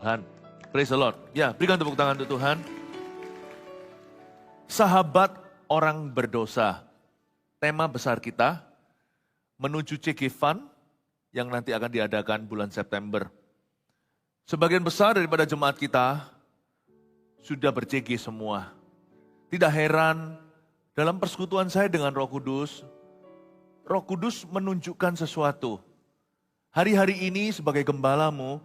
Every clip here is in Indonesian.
Tuhan. Praise the Lord. Ya, berikan tepuk tangan untuk Tuhan. Sahabat orang berdosa. Tema besar kita menuju CG Fun yang nanti akan diadakan bulan September. Sebagian besar daripada jemaat kita sudah ber-CG semua. Tidak heran, dalam persekutuan saya dengan Roh Kudus menunjukkan sesuatu. Hari-hari ini sebagai gembalamu,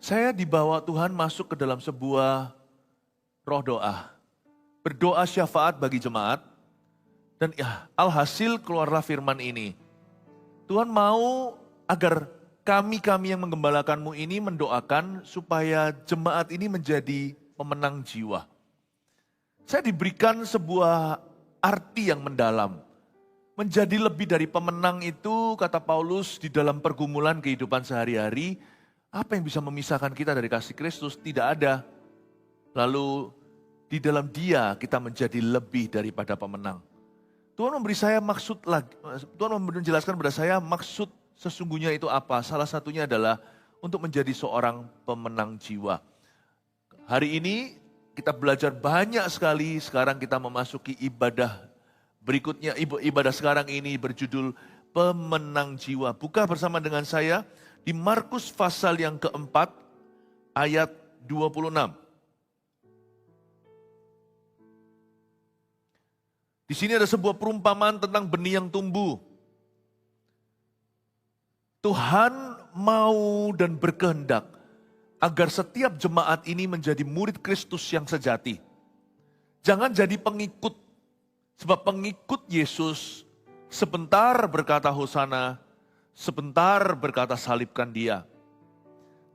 saya dibawa Tuhan masuk ke dalam sebuah roh doa. Berdoa syafaat bagi jemaat, dan alhasil keluarlah firman ini. Tuhan mau agar kami yang menggembalakanmu ini mendoakan supaya jemaat ini menjadi pemenang jiwa. Saya diberikan sebuah arti yang mendalam. Menjadi lebih dari pemenang itu, kata Paulus, di dalam pergumulan kehidupan sehari-hari, apa yang bisa memisahkan kita dari kasih Kristus? Tidak ada. Lalu di dalam Dia kita menjadi lebih daripada pemenang. Tuhan memberi saya maksud lagi, Tuhan menjelaskan kepada saya maksud sesungguhnya itu apa. Salah satunya adalah untuk menjadi seorang pemenang jiwa. Hari ini kita belajar banyak sekali, sekarang kita memasuki ibadah berikutnya. Ibadah sekarang ini berjudul pemenang jiwa. Buka bersama dengan saya di Markus pasal yang keempat ayat 26. Di sini ada sebuah perumpamaan tentang benih yang tumbuh. Tuhan mau dan berkehendak agar setiap jemaat ini menjadi murid Kristus yang sejati. Jangan jadi pengikut, sebab pengikut Yesus sebentar berkata Hosana, sebentar berkata salibkan dia.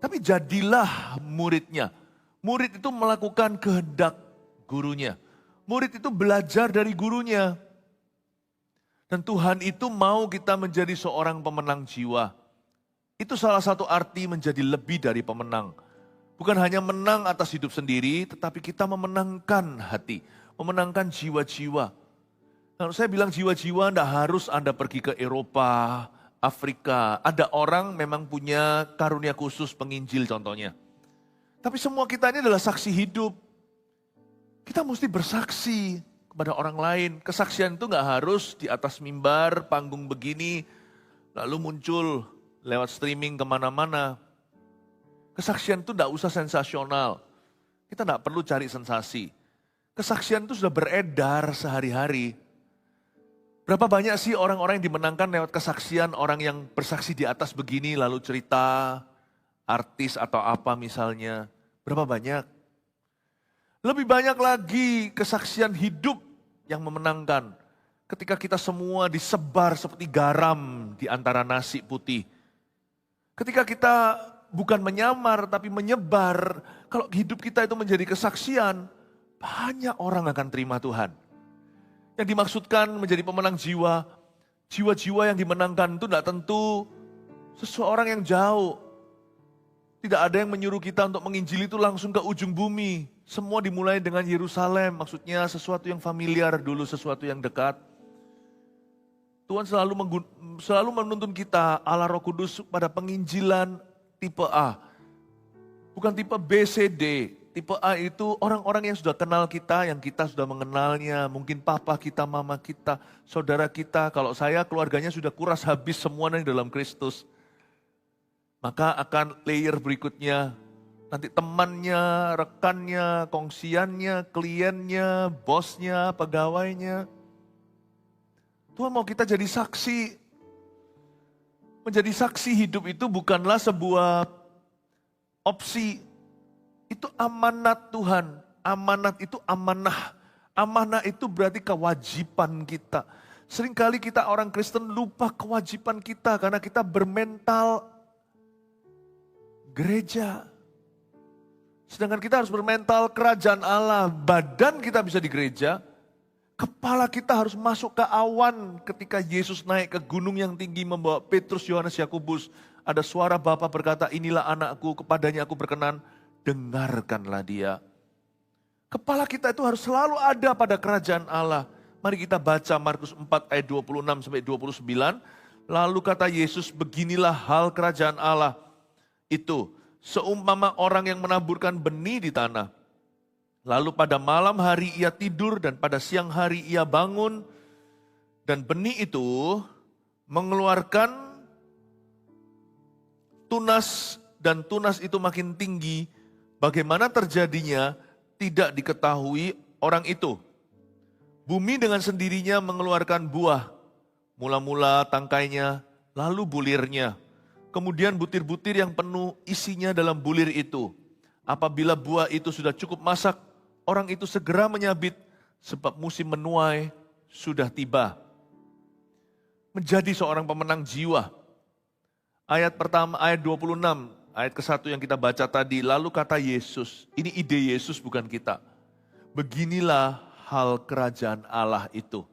Tapi jadilah muridnya. Murid itu melakukan kehendak gurunya. Murid itu belajar dari gurunya. Dan Tuhan itu mau kita menjadi seorang pemenang jiwa. Itu salah satu arti menjadi lebih dari pemenang. Bukan hanya menang atas hidup sendiri, tetapi kita memenangkan hati. Memenangkan jiwa-jiwa. Kalau saya bilang jiwa-jiwa, tidak harus Anda pergi ke Eropa, Afrika. Ada orang memang punya karunia khusus penginjil contohnya. Tapi semua kita ini adalah saksi hidup. Kita mesti bersaksi kepada orang lain. Kesaksian itu nggak harus di atas mimbar, panggung begini, lalu muncul lewat streaming kemana-mana. Kesaksian itu nggak usah sensasional. Kita nggak perlu cari sensasi. Kesaksian itu sudah beredar sehari-hari. Berapa banyak sih orang-orang yang dimenangkan lewat kesaksian, orang yang bersaksi di atas begini lalu cerita, artis atau apa misalnya. Berapa banyak? Lebih banyak lagi kesaksian hidup yang memenangkan. Ketika kita semua disebar seperti garam di antara nasi putih. Ketika kita bukan menyamar tapi menyebar, kalau hidup kita itu menjadi kesaksian, banyak orang akan terima Tuhan. Yang dimaksudkan menjadi pemenang jiwa, jiwa-jiwa yang dimenangkan itu tidak tentu seseorang yang jauh. Tidak ada yang menyuruh kita untuk menginjili itu langsung ke ujung bumi. Semua dimulai dengan Yerusalem, maksudnya sesuatu yang familiar dulu, sesuatu yang dekat. Tuhan selalu menuntun kita, Allah Roh Kudus, pada penginjilan tipe A. Bukan tipe B, C, D. Tipe A itu orang-orang yang sudah kenal kita, yang kita sudah mengenalnya. Mungkin papa kita, mama kita, saudara kita. Kalau saya, keluarganya sudah kuras habis semuanya dalam Kristus. Maka akan layer berikutnya, nanti temannya, rekannya, kongsiannya, kliennya, bosnya, pegawainya. Tuhan mau kita jadi saksi. Menjadi saksi hidup itu bukanlah sebuah opsi. Itu amanat Tuhan. Amanat itu amanah. Amanah itu berarti kewajiban kita. Seringkali kita orang Kristen lupa kewajiban kita karena kita bermental gereja. Sedangkan kita harus bermental kerajaan Allah. Badan kita bisa di gereja. Kepala kita harus masuk ke awan ketika Yesus naik ke gunung yang tinggi membawa Petrus, Yohanes, Yakobus. Ada suara Bapa berkata, inilah anakku, kepadanya aku berkenan, dengarkanlah dia. Kepala kita itu harus selalu ada pada kerajaan Allah. Mari kita baca Markus 4 ayat 26 sampai 29. Lalu kata Yesus, beginilah hal kerajaan Allah. Itu seumpama orang yang menaburkan benih di tanah. Lalu pada malam hari ia tidur dan pada siang hari ia bangun, dan benih itu mengeluarkan tunas, dan tunas itu makin tinggi. Bagaimana terjadinya tidak diketahui orang itu. Bumi dengan sendirinya mengeluarkan buah, mula-mula tangkainya, lalu bulirnya. Kemudian butir-butir yang penuh isinya dalam bulir itu. Apabila buah itu sudah cukup masak, orang itu segera menyabit, sebab musim menuai sudah tiba. Menjadi seorang pemenang jiwa. Ayat pertama, ayat 26, ayat ke-1 yang kita baca tadi, lalu kata Yesus, ini ide Yesus bukan kita. Beginilah hal kerajaan Allah itu.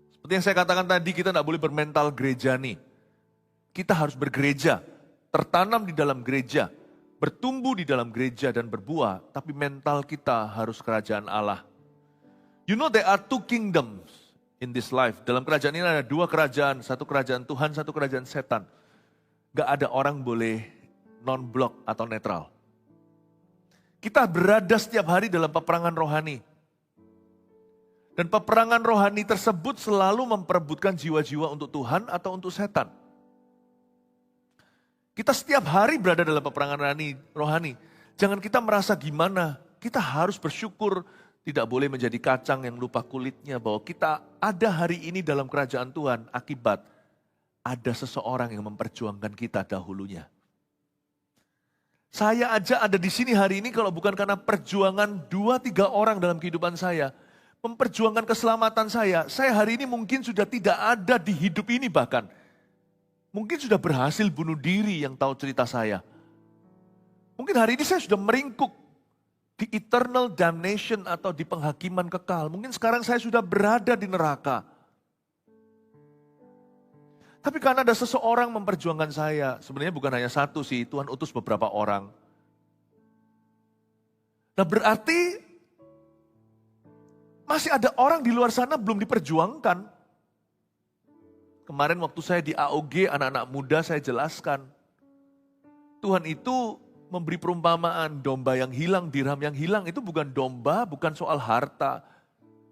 Seperti yang saya katakan tadi, kita tidak boleh bermental gereja nih. Kita harus bergereja, tertanam di dalam gereja, bertumbuh di dalam gereja dan berbuah, tapi mental kita harus kerajaan Allah. You know there are two kingdoms in this life. Dalam kerajaan ini ada dua kerajaan, satu kerajaan Tuhan, satu kerajaan setan. Gak ada orang boleh non-blok atau netral. Kita berada setiap hari dalam peperangan rohani. Dan peperangan rohani tersebut selalu memperebutkan jiwa-jiwa untuk Tuhan atau untuk setan. Kita setiap hari berada dalam peperangan rohani. Jangan kita merasa gimana. Kita harus bersyukur, tidak boleh menjadi kacang yang lupa kulitnya. Bahwa kita ada hari ini dalam kerajaan Tuhan akibat ada seseorang yang memperjuangkan kita dahulunya. Saya aja ada di sini hari ini kalau bukan karena perjuangan 2-3 orang dalam kehidupan saya. Memperjuangkan keselamatan saya hari ini mungkin sudah tidak ada di hidup ini bahkan. Mungkin sudah berhasil bunuh diri yang tahu cerita saya. Mungkin hari ini saya sudah meringkuk di eternal damnation atau di penghakiman kekal. Mungkin sekarang saya sudah berada di neraka. Tapi karena ada seseorang memperjuangkan saya, sebenarnya bukan hanya satu sih, Tuhan utus beberapa orang. Nah berarti masih ada orang di luar sana belum diperjuangkan. Kemarin waktu saya di AOG, anak-anak muda saya jelaskan. Tuhan itu memberi perumpamaan domba yang hilang, dirham yang hilang. Itu bukan domba, bukan soal harta.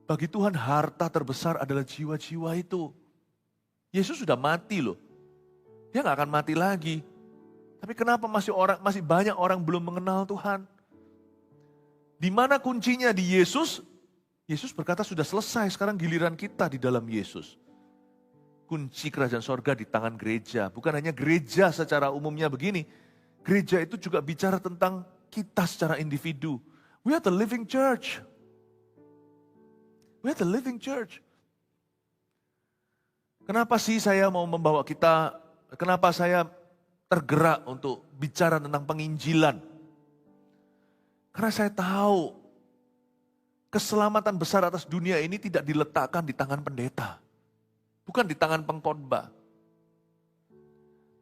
Bagi Tuhan harta terbesar adalah jiwa-jiwa itu. Yesus sudah mati loh. Dia gak akan mati lagi. Tapi kenapa masih banyak orang belum mengenal Tuhan? Di mana kuncinya di Yesus? Yesus berkata sudah selesai, sekarang giliran kita di dalam Yesus. Kunci kerajaan sorga di tangan gereja. Bukan hanya gereja secara umumnya begini. Gereja itu juga bicara tentang kita secara individu. We are the living church. We are the living church. Kenapa sih saya mau membawa kita, kenapa saya tergerak untuk bicara tentang penginjilan? Karena saya tahu keselamatan besar atas dunia ini tidak diletakkan di tangan pendeta. Bukan di tangan pengkhotbah,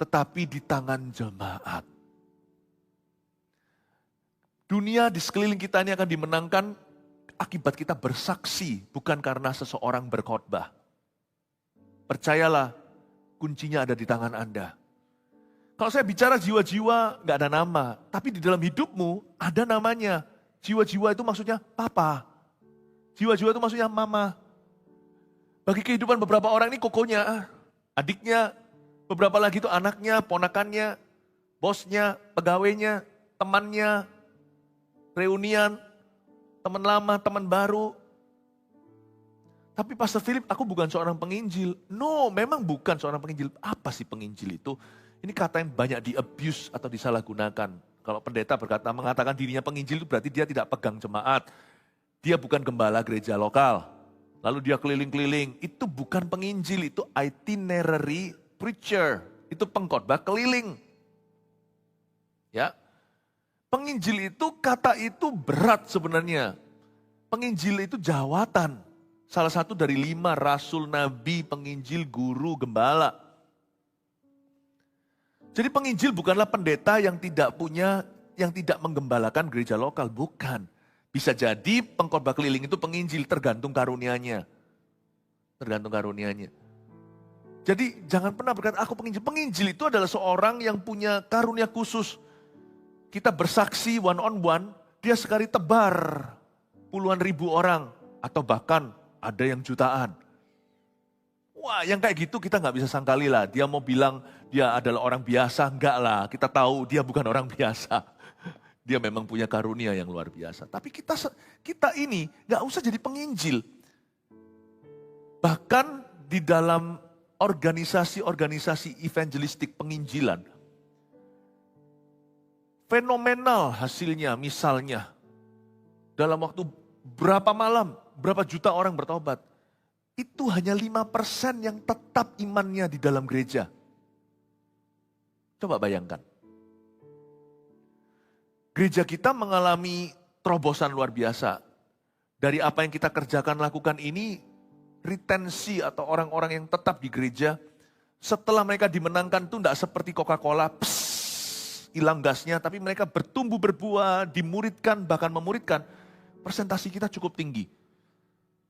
tetapi di tangan jemaat. Dunia di sekeliling kita ini akan dimenangkan akibat kita bersaksi, bukan karena seseorang berkhotbah. Percayalah, kuncinya ada di tangan Anda. Kalau saya bicara jiwa-jiwa, gak ada nama. Tapi di dalam hidupmu ada namanya. Jiwa-jiwa itu maksudnya papa. Jiwa-jiwa itu maksudnya mama. Bagi kehidupan beberapa orang ini kokonya, adiknya, beberapa lagi itu anaknya, ponakannya, bosnya, pegawainya, temannya, reunian, teman lama, teman baru. Tapi Pastor Philip, aku bukan seorang penginjil. No, memang bukan seorang penginjil. Apa sih penginjil itu? Ini kata yang banyak di-abuse atau disalahgunakan. Kalau pendeta mengatakan dirinya penginjil itu berarti dia tidak pegang jemaat. Dia bukan gembala gereja lokal. Lalu dia keliling-keliling, itu bukan penginjil, itu itinerary preacher. Itu pengkhotbah keliling. Ya. Penginjil itu, kata itu berat sebenarnya. Penginjil itu jawatan. Salah satu dari 5 rasul, nabi, penginjil, guru, gembala. Jadi penginjil bukanlah pendeta yang tidak menggembalakan gereja lokal, bukan. Bisa jadi pengkhotbah keliling itu penginjil, tergantung karunianya. Tergantung karunianya. Jadi jangan pernah berkata, aku penginjil. Penginjil itu adalah seorang yang punya karunia khusus. kita bersaksi one on one, dia sekali tebar puluhan ribu orang, atau bahkan ada yang jutaan. Wah, yang kayak gitu kita nggak bisa sangkali lah. Dia mau bilang dia adalah orang biasa, enggak lah. Kita tahu dia bukan orang biasa. Dia memang punya karunia yang luar biasa. Tapi kita ini nggak usah jadi penginjil. Bahkan di dalam organisasi-organisasi evangelistik penginjilan, fenomenal hasilnya. Misalnya, dalam waktu berapa malam, berapa juta orang bertobat. Itu hanya 5% yang tetap imannya di dalam gereja. Coba bayangkan. Gereja kita mengalami terobosan luar biasa. Dari apa yang kita kerjakan, lakukan ini, retensi atau orang-orang yang tetap di gereja, setelah mereka dimenangkan itu tidak seperti Coca-Cola, hilang gasnya, tapi mereka bertumbuh berbuah, dimuridkan, bahkan memuridkan. Persentasi kita cukup tinggi.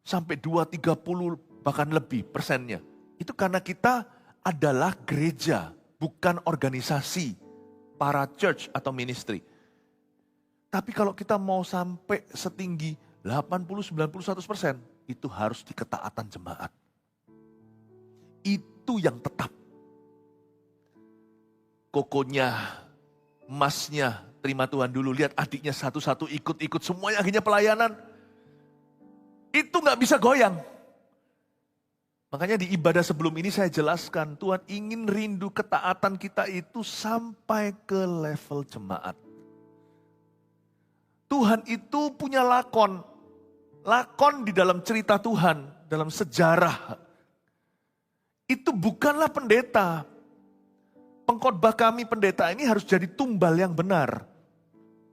Sampai 2-30 bahkan lebih persennya. Itu karena kita adalah gereja, bukan organisasi, para church atau ministry. Tapi kalau kita mau sampai setinggi 80-90-100%, itu harus di ketaatan jemaat. Itu yang tetap. Kokonya, emasnya, terima Tuhan dulu, lihat adiknya satu-satu ikut-ikut, semuanya akhirnya pelayanan. Itu gak bisa goyang. Makanya di ibadah sebelum ini saya jelaskan, Tuhan ingin rindu ketaatan kita itu sampai ke level jemaat. Tuhan itu punya lakon. Lakon di dalam cerita Tuhan, dalam sejarah. Itu bukanlah pendeta. Pengkhotbah kami pendeta ini harus jadi tumbal yang benar.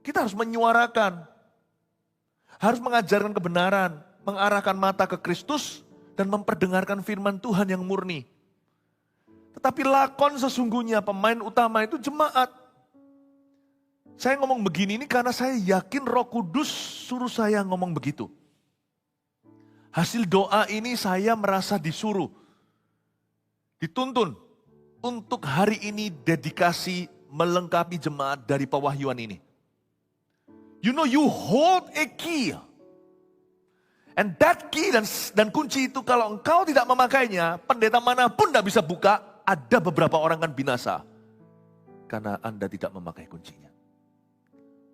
Kita harus menyuarakan. Harus mengajarkan kebenaran. Mengarahkan mata ke Kristus. Dan memperdengarkan firman Tuhan yang murni. Tetapi lakon sesungguhnya pemain utama itu jemaat. Saya ngomong begini ini karena saya yakin Roh Kudus suruh saya ngomong begitu. Hasil doa ini saya merasa disuruh, dituntun untuk hari ini dedikasi melengkapi jemaat dari pewahyuan ini. You know, you hold a key. And that key dan kunci itu kalau engkau tidak memakainya, pendeta manapun tidak bisa buka, ada beberapa orang kan binasa. Karena Anda tidak memakai kuncinya.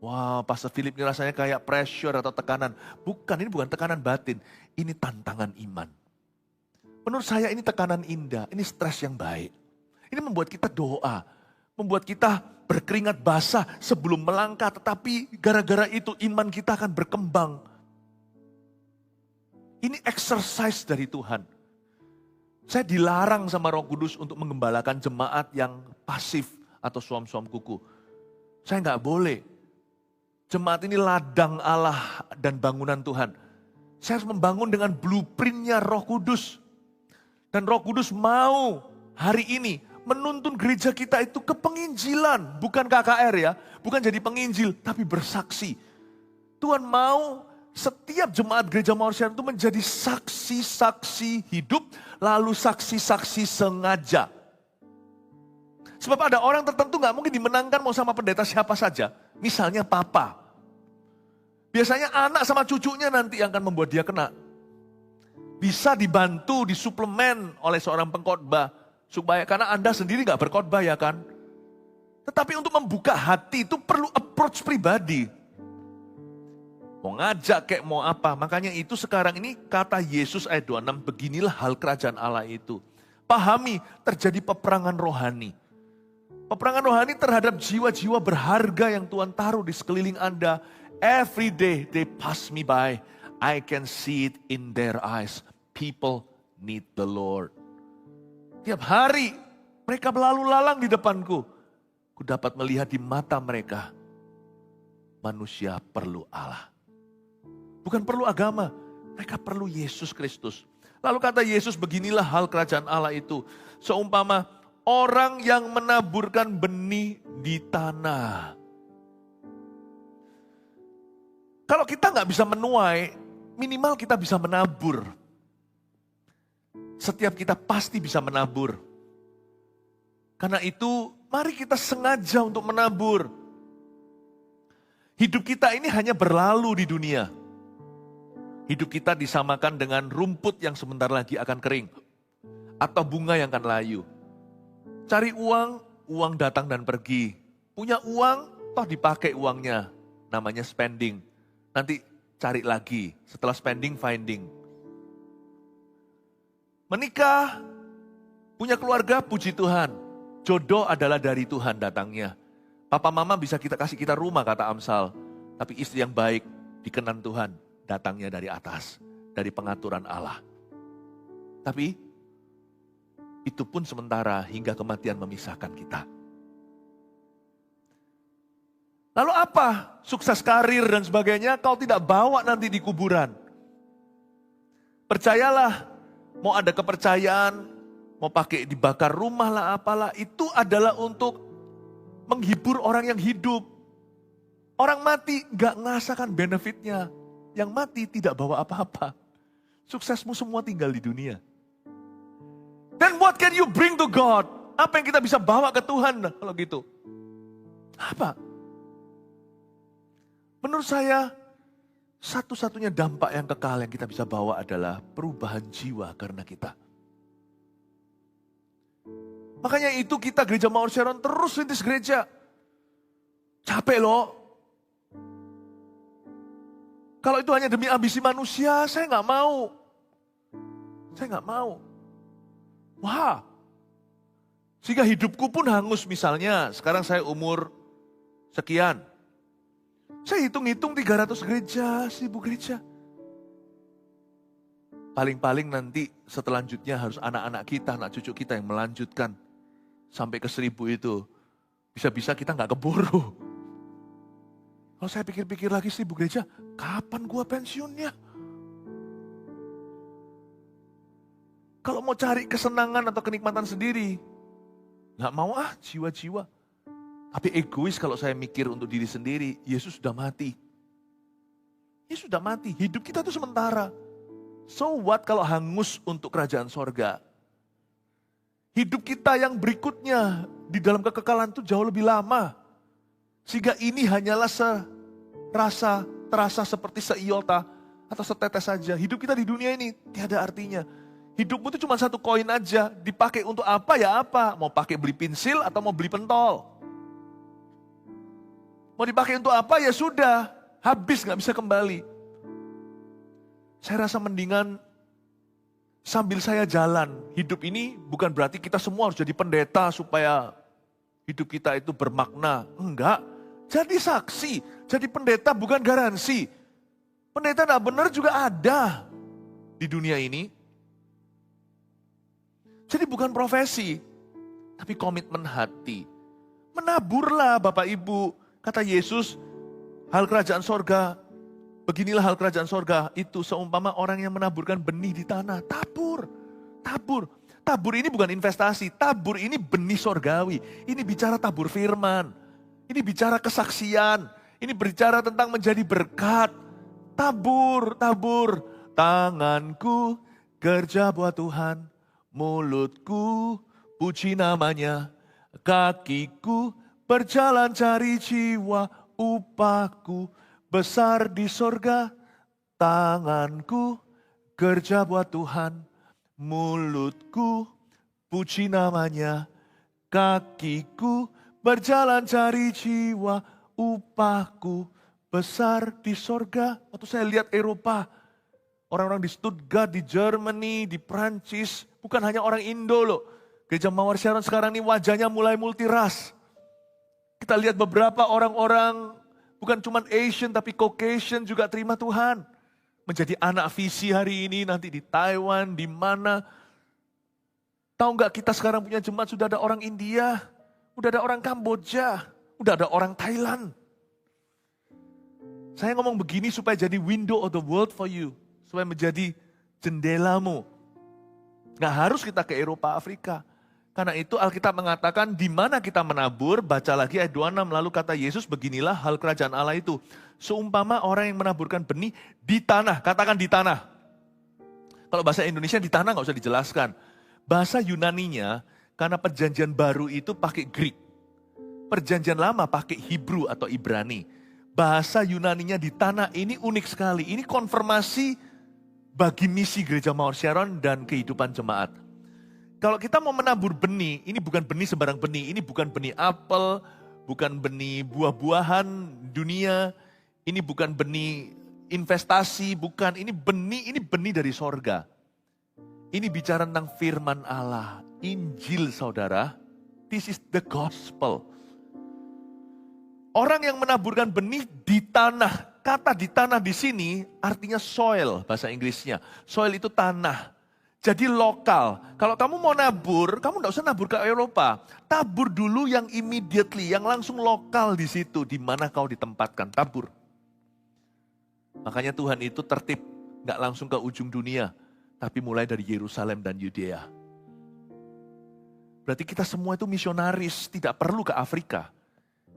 Wah, Pastor Philip ini rasanya kayak pressure atau tekanan. Bukan, ini bukan tekanan batin. Ini tantangan iman. Menurut saya ini tekanan indah, ini stres yang baik. Ini membuat kita doa, membuat kita berkeringat basah sebelum melangkah. Tetapi gara-gara itu iman kita akan berkembang. Ini exercise dari Tuhan. Saya dilarang sama Roh Kudus untuk mengembalakan jemaat yang pasif atau suam-suam kuku. Saya nggak boleh. Jemaat ini ladang Allah dan bangunan Tuhan. Saya harus membangun dengan blueprintnya Roh Kudus. Dan Roh Kudus mau hari ini menuntun gereja kita itu ke penginjilan. Bukan KKR ya, bukan jadi penginjil, tapi bersaksi. Tuhan mau setiap jemaat gereja Mawar Sinar itu menjadi saksi-saksi hidup, lalu saksi-saksi sengaja. Sebab ada orang tertentu gak mungkin dimenangkan mau sama pendeta siapa saja. Misalnya papa. Biasanya anak sama cucunya nanti yang akan membuat dia kena. Bisa dibantu, disuplemen oleh seorang pengkhotbah. Karena Anda sendiri gak berkhotbah ya kan. Tetapi untuk membuka hati itu perlu approach pribadi. Mau ngajak kayak mau apa. Makanya itu sekarang ini kata Yesus ayat 26. Beginilah hal kerajaan Allah itu. Pahami terjadi peperangan rohani. Peperangan rohani terhadap jiwa-jiwa berharga yang Tuhan taruh di sekeliling Anda. Every day they pass me by. I can see it in their eyes. People need the Lord. Tiap hari mereka berlalu lalang di depanku. Ku dapat melihat di mata mereka. Manusia perlu Allah. Bukan perlu agama. Mereka perlu Yesus Kristus. Lalu kata Yesus, beginilah hal kerajaan Allah itu. Seumpama orang yang menaburkan benih di tanah. Kalau kita nggak bisa menuai, minimal kita bisa menabur. Setiap kita pasti bisa menabur. Karena itu, mari kita sengaja untuk menabur. Hidup kita ini hanya berlalu di dunia. Hidup kita disamakan dengan rumput yang sebentar lagi akan kering. Atau bunga yang akan layu. Cari uang, uang datang dan pergi. Punya uang, toh dipakai uangnya. Namanya spending. Nanti cari lagi. Setelah spending, finding. Menikah, punya keluarga, puji Tuhan. Jodoh adalah dari Tuhan datangnya. Papa mama bisa kita kasih kita rumah, kata Amsal. Tapi istri yang baik dikenan Tuhan, datangnya dari atas. Dari pengaturan Allah. Tapi itu pun sementara hingga kematian memisahkan kita. Lalu apa? Sukses karir dan sebagainya kau tidak bawa nanti di kuburan. Percayalah, mau ada kepercayaan, mau pakai dibakar rumah lah apalah, itu adalah untuk menghibur orang yang hidup. Orang mati gak ngerasakan benefitnya. Yang mati tidak bawa apa-apa. Suksesmu semua tinggal di dunia. Then what can you bring to God? Apa yang kita bisa bawa ke Tuhan kalau gitu? Apa? Menurut saya, satu-satunya dampak yang kekal yang kita bisa bawa adalah perubahan jiwa karena kita. Makanya itu kita Gereja Mawar Sharon terus rintis gereja. Capek loh. Kalau itu hanya demi ambisi manusia, saya nggak mau. Saya nggak mau. Wah. Sehingga hidupku pun hangus misalnya. Sekarang saya umur sekian. Saya hitung-hitung 300 gereja, 1000 gereja. Paling-paling nanti setelanjutnya harus anak-anak kita, anak cucu kita yang melanjutkan. Sampai ke 1000 itu, bisa-bisa kita nggak keburu. Kalau saya pikir-pikir lagi 1000 gereja, kapan gua pensiunnya? Kalau mau cari kesenangan atau kenikmatan sendiri, nggak mau jiwa-jiwa. Tapi egois kalau saya mikir untuk diri sendiri, Yesus sudah mati. Yesus sudah mati, hidup kita itu sementara. So what kalau hangus untuk kerajaan sorga? Hidup kita yang berikutnya di dalam kekekalan itu jauh lebih lama. Sehingga ini hanyalah terasa seperti seiota atau setetes saja. Hidup kita di dunia ini tiada artinya. Hidupmu itu cuma satu koin aja, dipakai untuk apa ya apa. Mau pakai beli pensil atau mau beli pentol. Mau dipakai untuk apa ya sudah, habis gak bisa kembali. Saya rasa mendingan sambil saya jalan, hidup ini bukan berarti kita semua harus jadi pendeta supaya hidup kita itu bermakna. Enggak, jadi saksi, jadi pendeta bukan garansi. Pendeta tidak benar juga ada di dunia ini. Jadi bukan profesi, tapi komitmen hati. Menaburlah Bapak Ibu, kata Yesus, hal kerajaan sorga. Beginilah hal kerajaan sorga, itu seumpama orang yang menaburkan benih di tanah. Tabur, tabur. Tabur ini bukan investasi, tabur ini benih sorgawi. Ini bicara tabur firman. Ini bicara kesaksian. Ini bicara tentang menjadi berkat. Tabur, tabur. Tanganku kerja buat Tuhan. Mulutku puji namanya. Kakiku berjalan cari jiwa. Upahku besar di sorga, tanganku kerja buat Tuhan, mulutku puji namanya, kakiku berjalan cari jiwa, upahku besar di sorga. Waktu saya lihat Eropa, orang-orang di Stuttgart, di Germany, di Prancis, bukan hanya orang Indo loh. Gereja Mawar Sharon sekarang ini wajahnya mulai multiras. Kita lihat beberapa orang-orang bukan cuma Asian tapi Caucasian juga terima Tuhan. Menjadi anak visi hari ini nanti di Taiwan, di mana. Tahu nggak kita sekarang punya jemaat sudah ada orang India, udah ada orang Kamboja, udah ada orang Thailand. Saya ngomong begini supaya jadi window of the world for you. Supaya menjadi jendelamu. Nggak harus kita ke Eropa, Afrika. Karena itu Alkitab mengatakan di mana kita menabur, baca lagi ayat 26, lalu kata Yesus beginilah hal kerajaan Allah itu. Seumpama orang yang menaburkan benih di tanah, katakan di tanah. Kalau bahasa Indonesia di tanah nggak usah dijelaskan. Bahasa Yunaninya, karena perjanjian baru itu pakai Greek. Perjanjian lama pakai Hebrew atau Ibrani. Bahasa Yunaninya di tanah ini unik sekali. Ini konfirmasi bagi misi Gereja Mawar Sharon dan kehidupan jemaat. Kalau kita mau menabur benih, ini bukan benih sembarang benih. Ini bukan benih apel, bukan benih buah-buahan dunia. Ini bukan benih investasi, bukan. Ini benih dari sorga. Ini bicara tentang firman Allah. Injil saudara, this is the gospel. Orang yang menaburkan benih di tanah. Kata di tanah di sini artinya soil, bahasa Inggrisnya. Soil itu tanah. Jadi lokal. Kalau kamu mau nabur, kamu tidak usah nabur ke Eropa. Tabur dulu yang immediately, yang langsung lokal di situ. Di mana kau ditempatkan, tabur. Makanya Tuhan itu tertib, nggak langsung ke ujung dunia. Tapi mulai dari Yerusalem dan Yudea. Berarti kita semua itu misionaris, tidak perlu ke Afrika.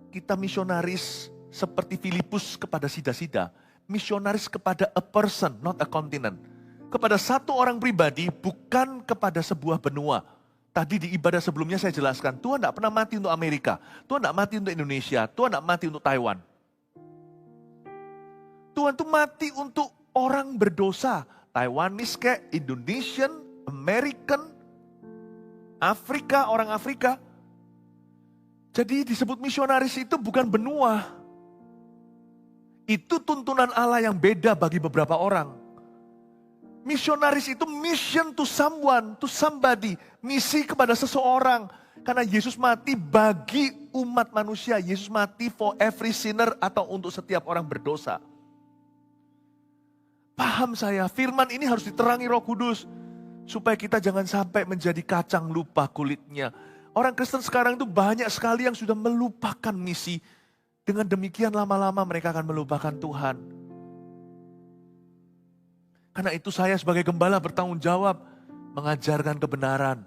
Kita misionaris seperti Filipus kepada sida-sida. Misionaris kepada a person, not a continent. Kepada satu orang pribadi, bukan kepada sebuah benua. Tadi di ibadah sebelumnya saya jelaskan, Tuhan tidak pernah mati untuk Amerika. Tuhan tidak mati untuk Indonesia. Tuhan tidak mati untuk Taiwan. Tuhan itu mati untuk orang berdosa. Taiwanese kayak Indonesian, American, Afrika, orang Afrika. Jadi disebut misionaris itu bukan benua. Itu tuntunan Allah yang beda bagi beberapa orang. Misionaris itu mission to someone, to somebody. Misi kepada seseorang. Karena Yesus mati bagi umat manusia. Yesus mati for every sinner atau untuk setiap orang berdosa. Paham saya, firman ini harus diterangi Roh Kudus. Supaya kita jangan sampai menjadi kacang lupa kulitnya. Orang Kristen sekarang itu banyak sekali yang sudah melupakan misi. Dengan demikian lama-lama mereka akan melupakan Tuhan. Karena itu saya sebagai gembala bertanggung jawab mengajarkan kebenaran.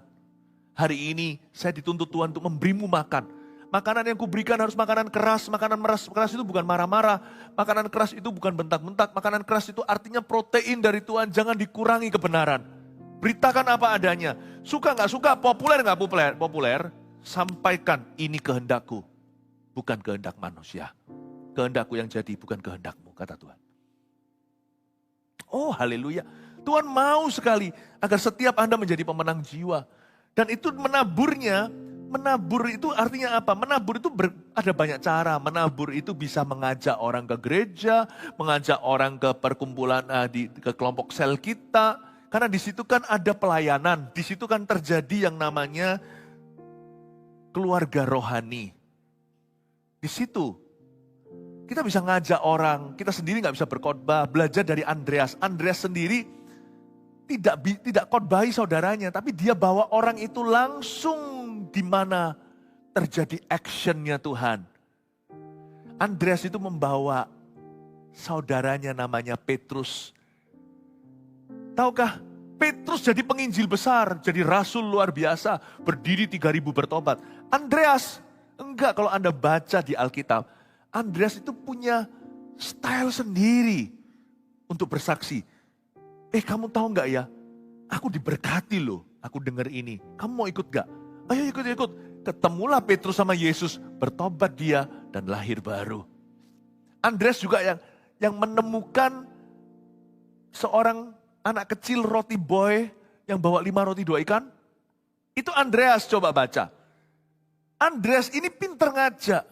Hari ini saya dituntut Tuhan untuk memberimu makan. Makanan yang kuberikan harus makanan keras. Makanan keras itu bukan marah-marah. Makanan keras itu bukan bentak-bentak. Makanan keras itu artinya protein dari Tuhan. Jangan dikurangi kebenaran. Beritakan apa adanya. Suka nggak suka, populer nggak populer. Sampaikan ini kehendakku. Bukan kehendak manusia. Kehendakku yang jadi bukan kehendakmu, kata Tuhan. Oh haleluya. Tuhan mau sekali agar setiap Anda menjadi pemenang jiwa. Dan itu menaburnya, menabur itu artinya apa? Menabur itu ada banyak cara. Menabur itu bisa mengajak orang ke gereja, mengajak orang ke perkumpulan, ke kelompok sel kita. Karena di situ kan ada pelayanan, di situ kan terjadi yang namanya keluarga rohani. Di situ kita bisa ngajak orang, kita sendiri nggak bisa berkhotbah, belajar dari Andreas. Andreas sendiri tidak khotbahi saudaranya, tapi dia bawa orang itu langsung di mana terjadi actionnya Tuhan. Andreas itu membawa saudaranya namanya Petrus. Tahukah, Petrus jadi penginjil besar, jadi rasul luar biasa, berdiri 3.000 bertobat. Andreas, enggak, kalau Anda baca di Alkitab, Andreas itu punya style sendiri untuk bersaksi. Kamu tahu enggak ya, aku diberkati loh, aku dengar ini. Kamu mau ikut enggak? Ayo ikut. Ketemulah Petrus sama Yesus, bertobat dia dan lahir baru. Andreas juga yang menemukan seorang anak kecil roti boy yang bawa 5 roti 2 ikan. Itu Andreas, coba baca. Andreas ini pinter ngajak.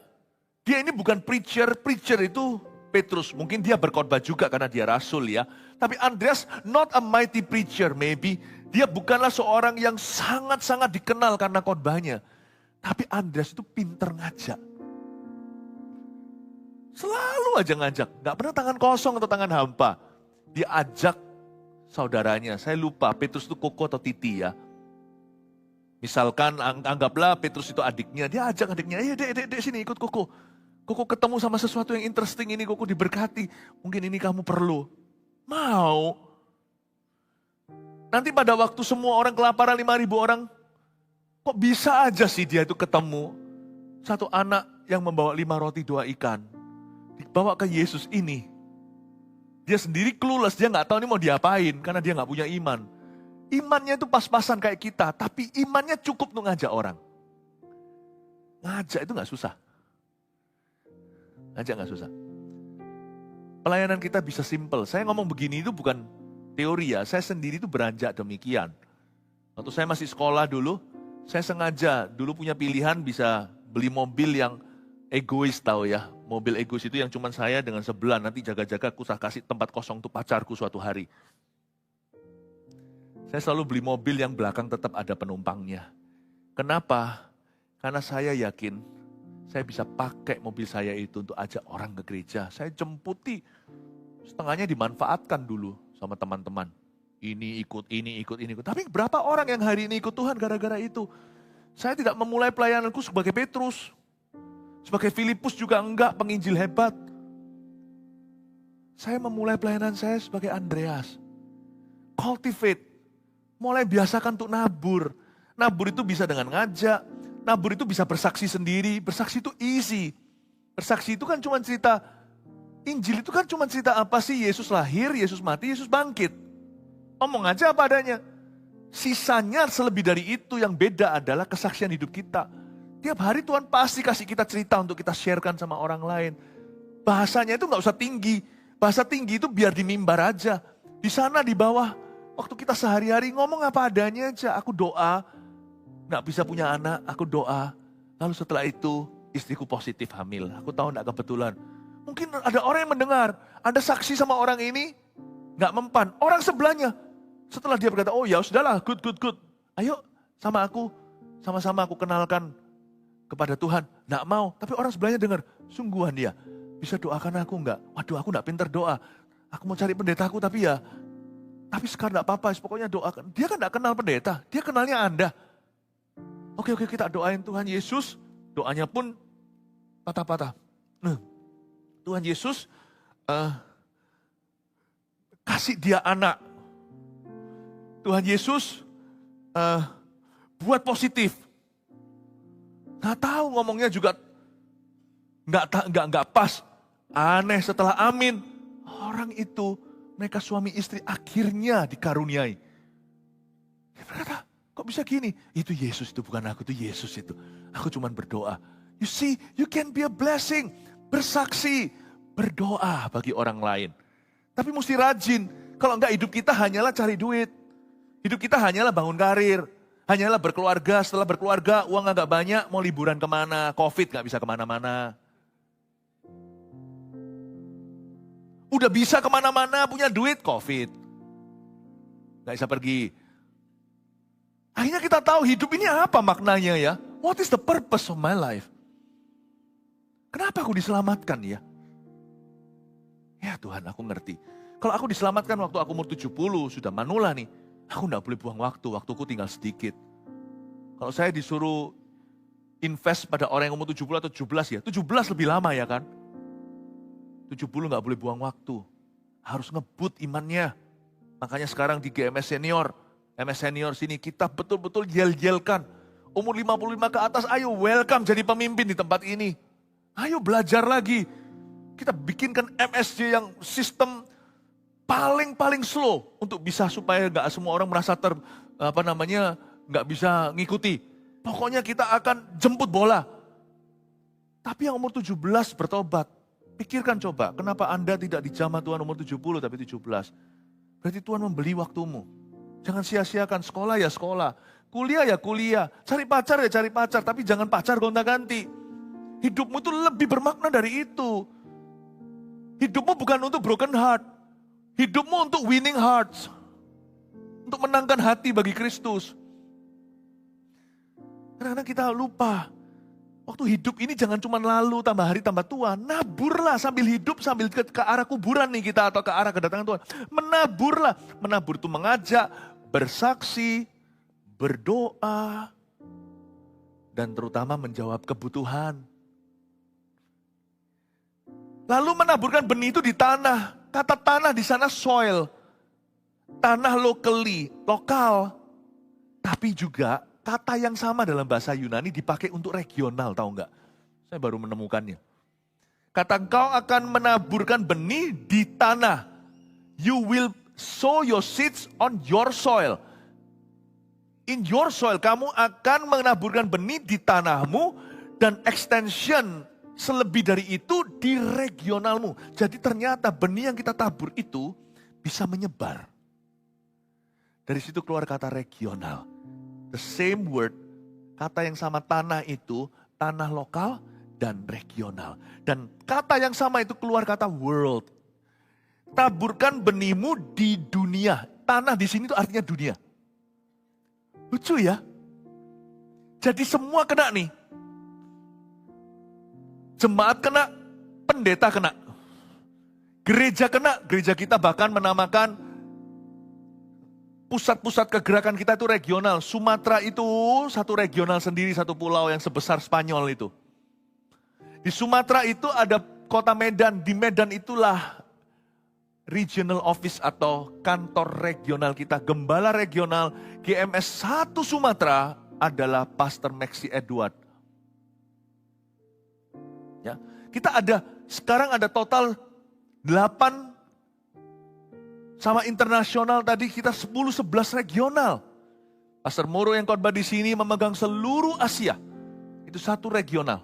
Dia ini bukan preacher itu Petrus. Mungkin dia berkhotbah juga karena dia rasul ya. Tapi Andreas not a mighty preacher maybe. Dia bukanlah seorang yang sangat-sangat dikenal karena khotbahnya. Tapi Andreas itu pinter ngajak. Selalu aja ngajak. Gak pernah tangan kosong atau tangan hampa. Dia ajak saudaranya, saya lupa Petrus itu Koko atau Titi ya. Misalkan anggaplah Petrus itu adiknya, dia ajak adiknya, dek sini ikut Koko. Koko ketemu sama sesuatu yang interesting ini, Koko diberkati. Mungkin ini kamu perlu. Mau. Nanti pada waktu semua orang kelaparan 5.000 orang, kok bisa aja sih dia itu ketemu satu anak yang membawa 5 roti 2 ikan. Dibawa ke Yesus ini. Dia sendiri clueless, dia nggak tahu ini mau diapain karena dia nggak punya iman. Imannya itu pas-pasan kayak kita, tapi imannya cukup untuk ngajak orang. Ngajak itu nggak susah. Ngajak nggak susah. pelayanan kita bisa simple. Saya ngomong begini itu bukan teori ya, saya sendiri itu beranjak demikian. Waktu saya masih sekolah dulu, saya sengaja dulu punya pilihan bisa beli mobil yang egois tahu ya. Mobil egois itu yang cuma saya dengan sebelah, nanti jaga-jaga aku kasih tempat kosong untuk pacarku suatu hari. Saya selalu beli mobil yang belakang tetap ada penumpangnya. Kenapa? Karena saya yakin saya bisa pakai mobil saya itu untuk ajak orang ke gereja. Saya jemputi, setengahnya dimanfaatkan dulu sama teman-teman. Ini ikut. Tapi berapa orang yang hari ini ikut Tuhan gara-gara itu? Saya tidak memulai pelayananku sebagai Petrus. Sebagai Filipus juga enggak, penginjil hebat. Saya memulai pelayanan saya sebagai Andreas. Cultivate. Mulai biasakan untuk nabur. Nabur itu bisa dengan ngajak. Nabur itu bisa bersaksi sendiri. Bersaksi itu easy. Bersaksi itu kan cuma cerita, Injil itu kan cuma cerita apa sih? Yesus lahir, Yesus mati, Yesus bangkit. Ngomong aja apa adanya. Sisanya selebih dari itu yang beda adalah kesaksian hidup kita. Tiap hari Tuhan pasti kasih kita cerita untuk kita sharekan sama orang lain. Bahasanya itu gak usah tinggi. Bahasa tinggi itu biar di mimbar aja. Di sana di bawah, waktu kita sehari-hari ngomong apa adanya aja. Aku doa, gak bisa punya anak, aku doa. Lalu setelah itu istriku positif hamil. Aku tahu gak kebetulan. Mungkin ada orang yang mendengar, ada saksi sama orang ini, gak mempan. Orang sebelahnya, setelah dia berkata, oh ya sudahlah, good. Ayo sama-sama aku kenalkan kepada Tuhan. Nggak mau, tapi orang sebelahnya dengar, sungguhan dia, bisa doakan aku enggak? Waduh, aku enggak pintar doa. Aku mau cari pendetaku tapi sekarang enggak apa-apa, pokoknya doakan. Dia kan enggak kenal pendeta, dia kenalnya Anda. Oke, kita doain Tuhan Yesus, doanya pun patah-patah. Tuhan Yesus kasih dia anak. Tuhan Yesus buat positif. Nggak tahu ngomongnya juga nggak pas. Aneh setelah amin. Orang itu, mereka suami istri akhirnya dikaruniai. Dia berkata, kok bisa gini? Itu Yesus, itu bukan aku, itu Yesus itu. Aku cuma berdoa. You see, you can be a blessing. Bersaksi, berdoa bagi orang lain. Tapi mesti rajin. Kalau enggak hidup kita hanyalah cari duit. Hidup kita hanyalah bangun karir. Hanyalah berkeluarga, setelah berkeluarga uang agak banyak, mau liburan kemana, COVID gak bisa kemana-mana. Udah bisa kemana-mana, punya duit, COVID. Gak bisa pergi. Akhirnya kita tahu hidup ini apa maknanya ya. What is the purpose of my life? Kenapa aku diselamatkan ya? Ya Tuhan, aku ngerti. Kalau aku diselamatkan waktu aku umur 70, sudah manula nih. Aku gak boleh buang waktuku tinggal sedikit. Kalau saya disuruh invest pada orang yang umur 70 atau 17 ya, 17 lebih lama ya kan. 70 gak boleh buang waktu. Harus ngebut imannya. Makanya sekarang di GMS Senior, MS Senior sini kita betul-betul yel-yelkan. Umur 55 ke atas, ayo welcome jadi pemimpin di tempat ini. Ayo belajar lagi. Kita bikinkan MSJ yang sistem paling slow untuk bisa supaya nggak semua orang merasa nggak bisa ngikuti. Pokoknya kita akan jemput bola. Tapi yang umur 17 bertobat. Pikirkan coba, kenapa Anda tidak dijamah Tuhan umur 70 tapi 17? Berarti Tuhan membeli waktumu. Jangan sia-siakan, sekolah ya sekolah, kuliah ya kuliah, cari pacar ya cari pacar, tapi jangan pacar gonta-ganti. Hidupmu itu lebih bermakna dari itu. Hidupmu bukan untuk broken heart. Hidupmu untuk winning hearts. Untuk menangkan hati bagi Kristus. Kadang-kadang kita lupa. Waktu hidup ini jangan cuma lalu, tambah hari, tambah tua. Naburlah sambil hidup, sambil ke arah kuburan nih kita atau ke arah kedatangan Tuhan. Menaburlah. Menabur itu mengajak, bersaksi, berdoa. Dan terutama menjawab kebutuhan. Lalu menaburkan benih itu di tanah. Kata tanah di sana soil. Tanah lokal. Tapi juga kata yang sama dalam bahasa Yunani dipakai untuk regional, tahu nggak? Saya baru menemukannya. Kata engkau akan menaburkan benih di tanah. You will sow your seeds on your soil. In your soil, kamu akan menaburkan benih di tanahmu dan extension Selebih dari itu di regionalmu. Jadi ternyata benih yang kita tabur itu bisa menyebar. Dari situ keluar kata regional. The same word, kata yang sama tanah itu, tanah lokal dan regional. Dan kata yang sama itu keluar kata world. Taburkan benihmu di dunia. Tanah di sini itu artinya dunia. Lucu ya? Jadi semua kena nih. Jemaat kena, pendeta kena. Gereja kena, gereja kita bahkan menamakan pusat-pusat kegerakan kita itu regional. Sumatera itu satu regional sendiri, satu pulau yang sebesar Spanyol itu. Di Sumatera itu ada kota Medan, di Medan itulah regional office atau kantor regional kita. Gembala regional GMS 1 Sumatera adalah Pastor Maxi Edward. Ya, kita ada, sekarang ada total 8 sama internasional tadi kita 10-11 regional. Pastor Moro yang khotbah di sini memegang seluruh Asia. Itu satu regional.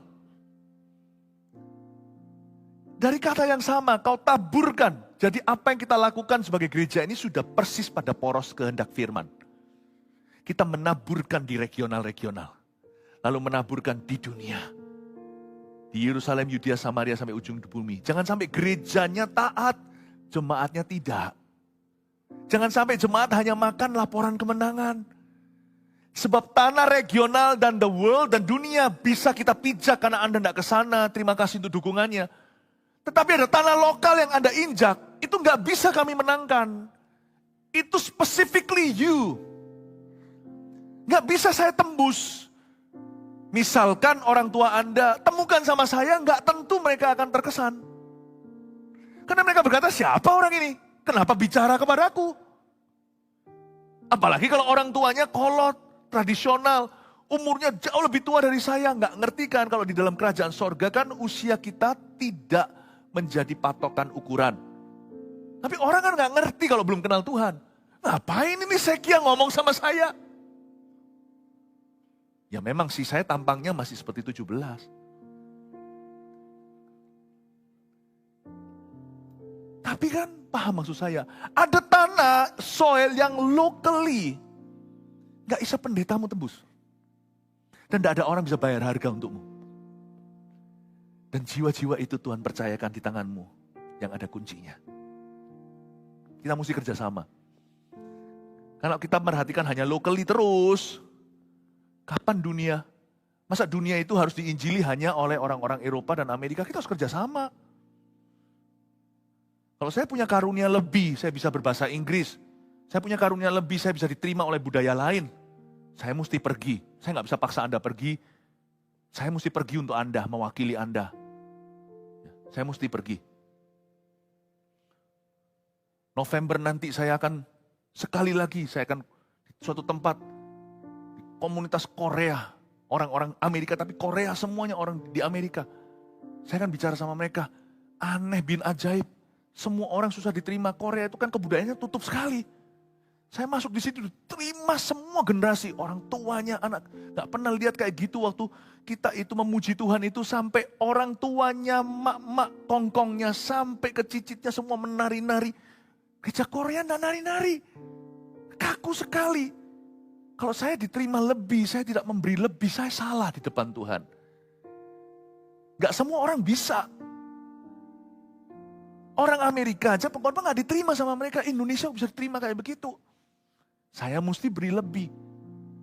Dari kata yang sama kau taburkan. Jadi apa yang kita lakukan sebagai gereja ini sudah persis pada poros kehendak firman. Kita menaburkan di regional-regional. Lalu menaburkan di dunia. Di Yerusalem, Yudea, Samaria sampai ujung bumi. Jangan sampai gerejanya taat, jemaatnya tidak. Jangan sampai jemaat hanya makan laporan kemenangan. Sebab tanah regional dan the world dan dunia bisa kita pijak karena Anda tidak ke sana. Terima kasih untuk dukungannya. Tetapi ada tanah lokal yang Anda injak, itu nggak bisa kami menangkan. Itu specifically you. Nggak bisa saya tembus. Misalkan orang tua Anda temukan sama saya, nggak tentu mereka akan terkesan. Karena mereka berkata, siapa orang ini? Kenapa bicara kepadaku? Apalagi kalau orang tuanya kolot, tradisional, umurnya jauh lebih tua dari saya. Nggak ngerti kan kalau di dalam kerajaan sorga kan usia kita tidak menjadi patokan ukuran. Tapi orang kan nggak ngerti kalau belum kenal Tuhan. Ngapain ini Sekia ngomong sama saya? Ya memang sih saya tampangnya masih seperti 17. Tapi kan paham maksud saya, ada tanah soil yang locally gak bisa pendetamu tembus. Dan gak ada orang bisa bayar harga untukmu. Dan jiwa-jiwa itu Tuhan percayakan di tanganmu yang ada kuncinya. Kita mesti kerjasama. Kalau kita merhatikan hanya locally terus, kapan dunia? Masa dunia itu harus diinjili hanya oleh orang-orang Eropa dan Amerika? Kita harus kerjasama. Kalau saya punya karunia lebih, saya bisa berbahasa Inggris. Saya punya karunia lebih, saya bisa diterima oleh budaya lain. Saya mesti pergi. Saya nggak bisa paksa Anda pergi. Saya mesti pergi untuk Anda, mewakili Anda. Saya mesti pergi. November nanti saya akan, sekali lagi saya akan di suatu tempat, di komunitas Korea. Orang-orang Amerika, tapi Korea semuanya orang di Amerika. Saya akan bicara sama mereka. Aneh bin ajaib. Semua orang susah diterima. Korea itu kan kebudayaannya tutup sekali. Saya masuk di situ, terima semua generasi. Orang tuanya, anak. Gak pernah lihat kayak gitu waktu kita itu memuji Tuhan itu. Sampai orang tuanya, mak-mak, kongkongnya, sampai ke cicitnya semua menari-nari. Gereja Korea gak nari-nari. Kaku sekali. Kalau saya diterima lebih, saya tidak memberi lebih, saya salah di depan Tuhan. Gak semua orang bisa. Orang Amerika aja pengkhotbah gak diterima sama mereka. Indonesia bisa diterima kayak begitu. Saya mesti beri lebih.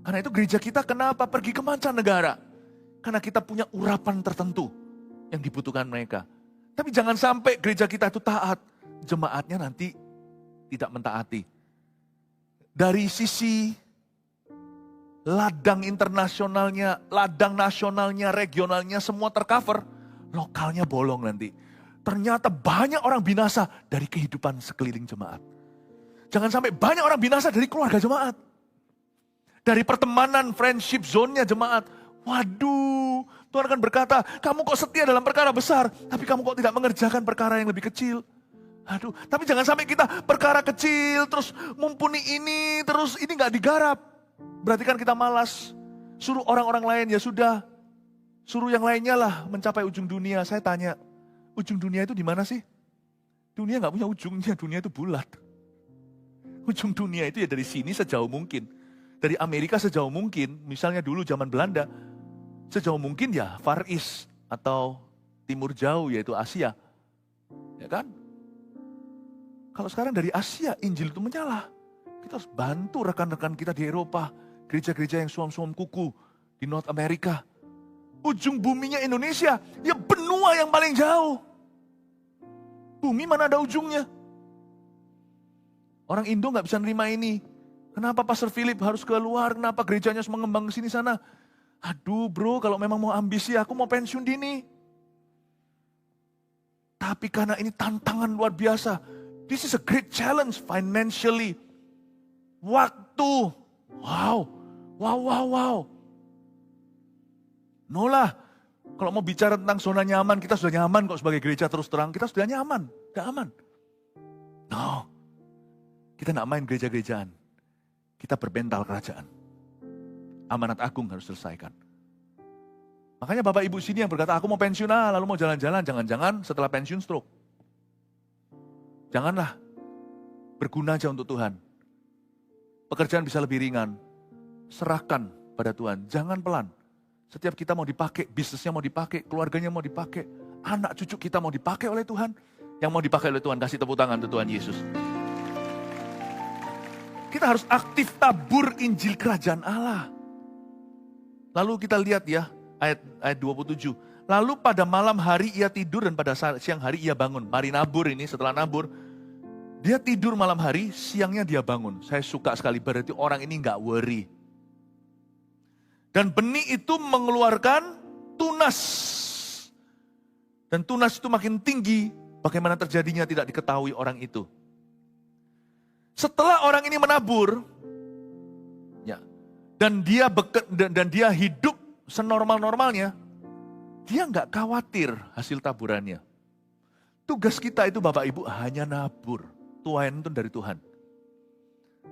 Karena itu gereja kita kenapa pergi ke mancanegara? Karena kita punya urapan tertentu yang dibutuhkan mereka. Tapi jangan sampai gereja kita itu taat. Jemaatnya nanti tidak mentaati. Dari sisi ladang internasionalnya, ladang nasionalnya, regionalnya semua tercover. Lokalnya bolong nanti. Ternyata banyak orang binasa dari kehidupan sekeliling jemaat. Jangan sampai banyak orang binasa dari keluarga jemaat. Dari pertemanan, friendship zone-nya jemaat. Waduh, Tuhan akan berkata, kamu kok setia dalam perkara besar, tapi kamu kok tidak mengerjakan perkara yang lebih kecil. Aduh, tapi jangan sampai kita perkara kecil, terus mumpuni ini, terus ini gak digarap. Berarti kan kita malas. Suruh orang-orang lain, ya sudah. Suruh yang lainnya lah mencapai ujung dunia. Saya tanya, ujung dunia itu di mana sih? Dunia nggak punya ujungnya, dunia itu bulat. Ujung dunia itu ya dari sini sejauh mungkin. Dari Amerika sejauh mungkin, misalnya dulu zaman Belanda, sejauh mungkin ya Far East atau Timur Jauh yaitu Asia. Ya kan? Kalau sekarang dari Asia, Injil itu menyala. Kita harus bantu rekan-rekan kita di Eropa, gereja-gereja yang suam-suam kuku di North America. Ujung buminya Indonesia, ya benua yang paling jauh. Bumi mana ada ujungnya? Orang Indo nggak bisa nerima ini. Kenapa Pastor Philip harus keluar? Kenapa gerejanya harus mengembang ke sini sana? Aduh bro, kalau memang mau ambisi, aku mau pensiun dini. Tapi karena ini tantangan luar biasa. This is a great challenge financially. Waktu. Wow. No lah, kalau mau bicara tentang zona nyaman, kita sudah nyaman kok sebagai gereja terus terang. Kita sudah nyaman, gak aman. No, kita gak main gereja-gerejaan. Kita berbental kerajaan. Amanat agung harus selesaikan. Makanya Bapak Ibu sini yang berkata, aku mau pensiun lalu mau jalan-jalan. Jangan-jangan setelah pensiun stroke. Janganlah, berguna aja untuk Tuhan. Pekerjaan bisa lebih ringan. Serahkan pada Tuhan, jangan pelan. Setiap kita mau dipakai, bisnisnya mau dipakai, keluarganya mau dipakai, anak cucu kita mau dipakai oleh Tuhan. Yang mau dipakai oleh Tuhan, kasih tepuk tangan untuk Tuhan Yesus. Kita harus aktif tabur Injil Kerajaan Allah. Lalu kita lihat ya, ayat 27. Lalu pada malam hari ia tidur dan pada siang hari ia bangun. Mari nabur ini, setelah nabur, dia tidur malam hari, siangnya dia bangun. Saya suka sekali, berarti orang ini gak worry. Dan benih itu mengeluarkan tunas. Dan tunas itu makin tinggi, bagaimana terjadinya tidak diketahui orang itu. Setelah orang ini menabur, ya, dan dia hidup senormal-normalnya, dia nggak khawatir hasil taburannya. Tugas kita itu Bapak Ibu hanya nabur. Tuhan itu dari Tuhan.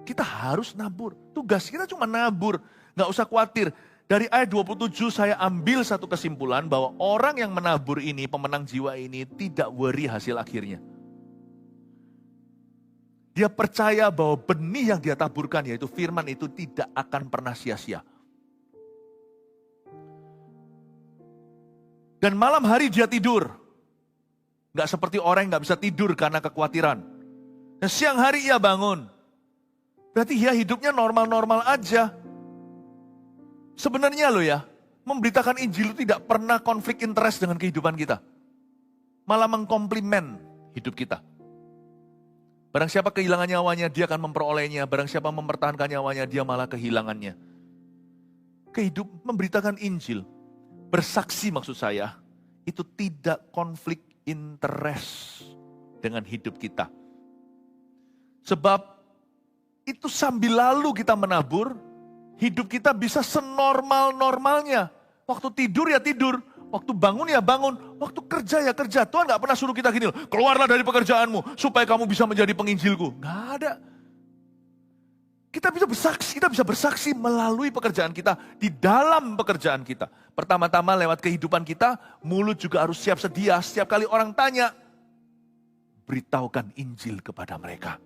Kita harus nabur. Tugas kita cuma nabur, nggak usah khawatir. Dari ayat 27 saya ambil satu kesimpulan bahwa orang yang menabur ini, pemenang jiwa ini tidak worry hasil akhirnya. Dia percaya bahwa benih yang dia taburkan yaitu firman itu tidak akan pernah sia-sia. Dan malam hari dia tidur. Gak seperti orang yang gak bisa tidur karena kekhawatiran. Dan siang hari ia bangun. Berarti dia hidupnya normal-normal aja. Sebenarnya loh ya, memberitakan Injil itu tidak pernah konflik interest dengan kehidupan kita. Malah mengkomplimen hidup kita. Barang siapa kehilangan nyawanya, dia akan memperolehnya. Barang siapa mempertahankan nyawanya, dia malah kehilangannya. Memberitakan Injil, bersaksi maksud saya, itu tidak konflik interest dengan hidup kita. Sebab itu sambil lalu kita menabur, hidup kita bisa senormal-normalnya. Waktu tidur ya tidur, waktu bangun ya bangun, waktu kerja ya kerja. Tuhan gak pernah suruh kita gini, keluarlah dari pekerjaanmu supaya kamu bisa menjadi penginjilku. Gak ada. Kita bisa bersaksi melalui pekerjaan kita, di dalam pekerjaan kita. Pertama-tama lewat kehidupan kita, mulut juga harus siap sedia. Setiap kali orang tanya, beritahukan Injil kepada mereka.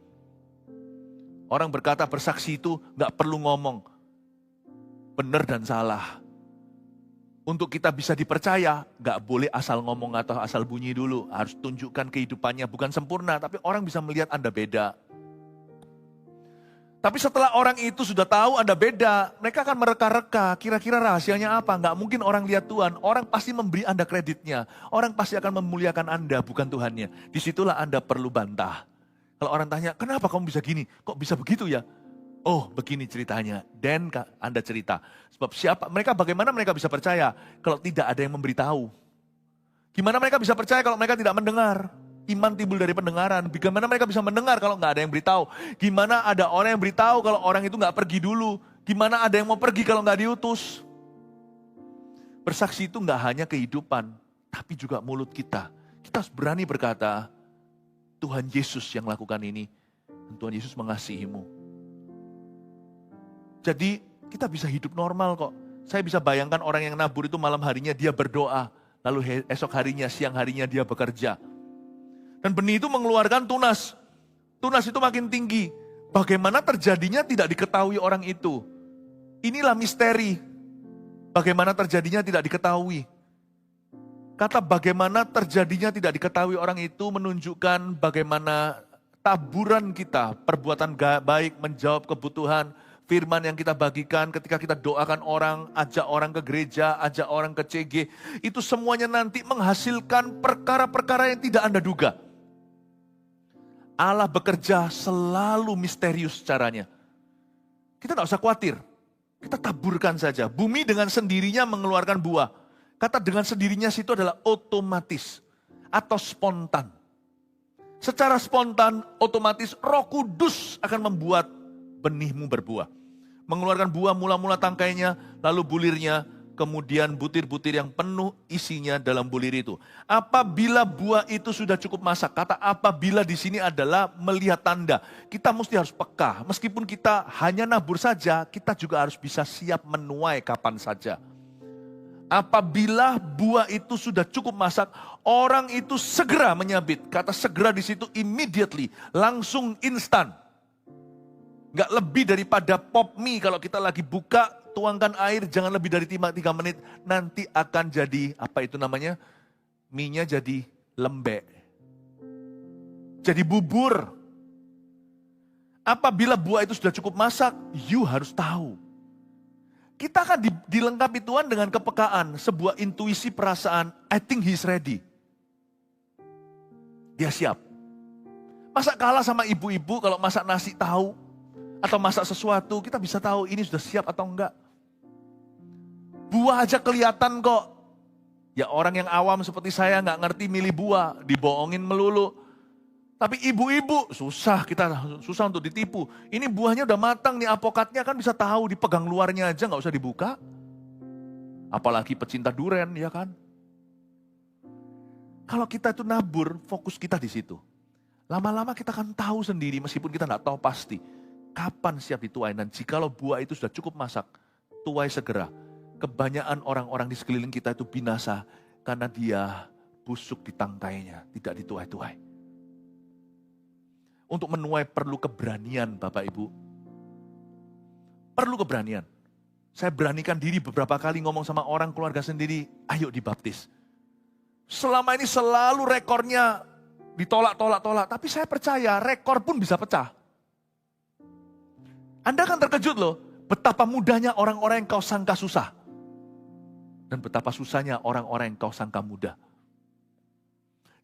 Orang berkata bersaksi itu gak perlu ngomong benar dan salah. Untuk kita bisa dipercaya, gak boleh asal ngomong atau asal bunyi dulu. Harus tunjukkan kehidupannya, bukan sempurna, tapi orang bisa melihat Anda beda. Tapi setelah orang itu sudah tahu Anda beda, mereka akan mereka-reka, kira-kira rahasianya apa? Gak mungkin orang lihat Tuhan, orang pasti memberi Anda kreditnya. Orang pasti akan memuliakan Anda, bukan Tuhannya. Disitulah Anda perlu bantah. Kalau orang tanya, kenapa kamu bisa gini? Kok bisa begitu ya? Oh, begini ceritanya. Dan Anda cerita. Sebab bagaimana mereka bisa percaya kalau tidak ada yang memberitahu? Gimana mereka bisa percaya kalau mereka tidak mendengar? Iman timbul dari pendengaran. Bagaimana mereka bisa mendengar kalau nggak ada yang beritahu? Gimana ada orang yang beritahu kalau orang itu nggak pergi dulu? Gimana ada yang mau pergi kalau nggak diutus? Bersaksi itu nggak hanya kehidupan, tapi juga mulut kita. Kita harus berani berkata, Tuhan Yesus yang lakukan ini. Dan Tuhan Yesus mengasihimu. Jadi kita bisa hidup normal kok. Saya bisa bayangkan orang yang nabur itu malam harinya dia berdoa, lalu esok harinya, siang harinya dia bekerja. Dan benih itu mengeluarkan tunas. Tunas itu makin tinggi. Bagaimana terjadinya tidak diketahui orang itu. Inilah misteri. Bagaimana terjadinya tidak diketahui. Kata bagaimana terjadinya tidak diketahui orang itu menunjukkan bagaimana taburan kita, perbuatan baik menjawab kebutuhan, firman yang kita bagikan ketika kita doakan orang, ajak orang ke gereja, ajak orang ke CG, itu semuanya nanti menghasilkan perkara-perkara yang tidak Anda duga. Allah bekerja selalu misterius caranya. Kita tidak usah khawatir, kita taburkan saja. Bumi dengan sendirinya mengeluarkan buah. Kata dengan sendirinya situ adalah otomatis atau spontan. Secara spontan, otomatis Roh Kudus akan membuat benihmu berbuah. Mengeluarkan buah mula-mula tangkainya, lalu bulirnya, kemudian butir-butir yang penuh isinya dalam bulir itu. Apabila buah itu sudah cukup masak, kata apabila di sini adalah melihat tanda. Kita mesti harus peka, meskipun kita hanya nabur saja, kita juga harus bisa siap menuai kapan saja. Apabila buah itu sudah cukup masak, orang itu segera menyabit. Kata segera di situ immediately, langsung instan. Gak lebih daripada pop mie kalau kita lagi buka, tuangkan air, jangan lebih dari 3 menit. Nanti akan jadi, apa itu namanya? Mie-nya jadi lembek. Jadi bubur. Apabila buah itu sudah cukup masak, you harus tahu. Kita akan dilengkapi Tuhan dengan kepekaan, sebuah intuisi perasaan, I think he's ready. Dia siap. Masa kalah sama ibu-ibu kalau masak nasi tahu, atau masak sesuatu, kita bisa tahu ini sudah siap atau enggak. Buah aja kelihatan kok. Ya orang yang awam seperti saya nggak ngerti milih buah, dibohongin melulu. Tapi ibu-ibu susah untuk ditipu. Ini buahnya udah matang nih, apokatnya kan bisa tahu, dipegang luarnya aja nggak usah dibuka. Apalagi pecinta duren, ya kan? Kalau kita itu nabur, fokus kita di situ. Lama-lama kita akan tahu sendiri, meskipun kita nggak tahu pasti kapan siap dituai. Dan jikalau buah itu sudah cukup masak, tuai segera. Kebanyakan orang-orang di sekeliling kita itu binasa karena dia busuk di tangkainya, tidak dituai-tuai. Untuk menuai perlu keberanian Bapak Ibu. Perlu keberanian. Saya beranikan diri beberapa kali ngomong sama orang keluarga sendiri, ayo dibaptis. Selama ini selalu rekornya ditolak-tolak. Tapi saya percaya rekor pun bisa pecah. Anda akan terkejut loh, betapa mudahnya orang-orang yang kau sangka susah. Dan betapa susahnya orang-orang yang kau sangka mudah.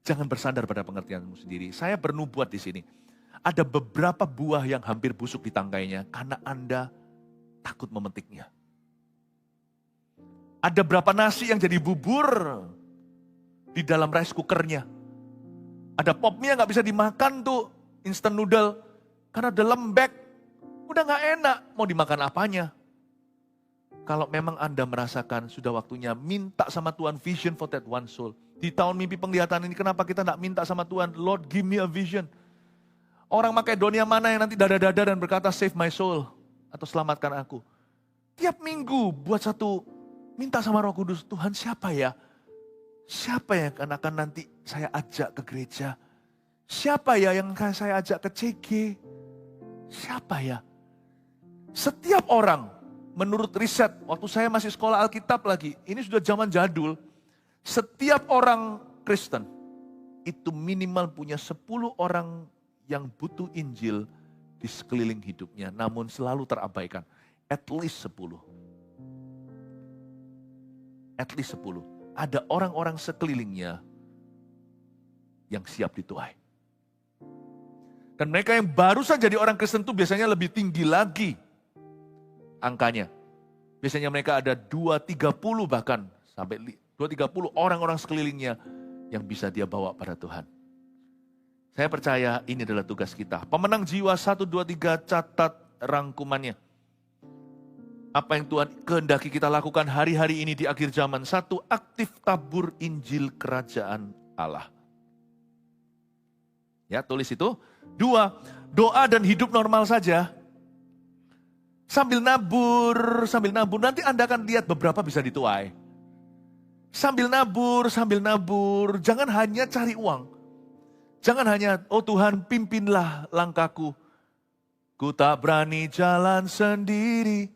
Jangan bersandar pada pengertianmu sendiri. Saya bernubuat di sini. Ada beberapa buah yang hampir busuk di tangkainya karena Anda takut memetiknya. Ada berapa nasi yang jadi bubur di dalam rice cookernya. Ada popnya nggak bisa dimakan tuh, instant noodle. Karena udah lembek, udah nggak enak, mau dimakan apanya. Kalau memang Anda merasakan sudah waktunya minta sama Tuhan vision for that one soul. Di tahun mimpi penglihatan ini kenapa kita nggak minta sama Tuhan, Lord give me a vision. Orang Makedonia mana yang nanti dada-dada dan berkata save my soul atau selamatkan aku. Tiap minggu buat satu, minta sama Roh Kudus, Tuhan siapa ya? Siapa yang akan nanti saya ajak ke gereja? Siapa ya yang akan saya ajak ke CG? Siapa ya? Setiap orang, menurut riset, waktu saya masih sekolah Alkitab lagi, ini sudah zaman jadul, setiap orang Kristen itu minimal punya 10 orang yang butuh Injil di sekeliling hidupnya, namun selalu terabaikan. At least 10. At least 10. Ada orang-orang sekelilingnya yang siap dituai. Dan mereka yang baru saja jadi orang Kristen itu biasanya lebih tinggi lagi angkanya. Biasanya mereka ada 2-30 bahkan, sampai 2-30 orang-orang sekelilingnya yang bisa dia bawa pada Tuhan. Saya percaya ini adalah tugas kita. Pemenang jiwa 1, 2, 3 catat rangkumannya. Apa yang Tuhan kehendaki kita lakukan hari-hari ini di akhir zaman. 1, aktif tabur Injil Kerajaan Allah. Ya, tulis itu. 2, doa dan hidup normal saja. Sambil nabur, nanti Anda akan lihat beberapa bisa dituai. Sambil nabur, jangan hanya cari uang. Jangan hanya, oh Tuhan pimpinlah langkahku. Ku tak berani jalan sendiri,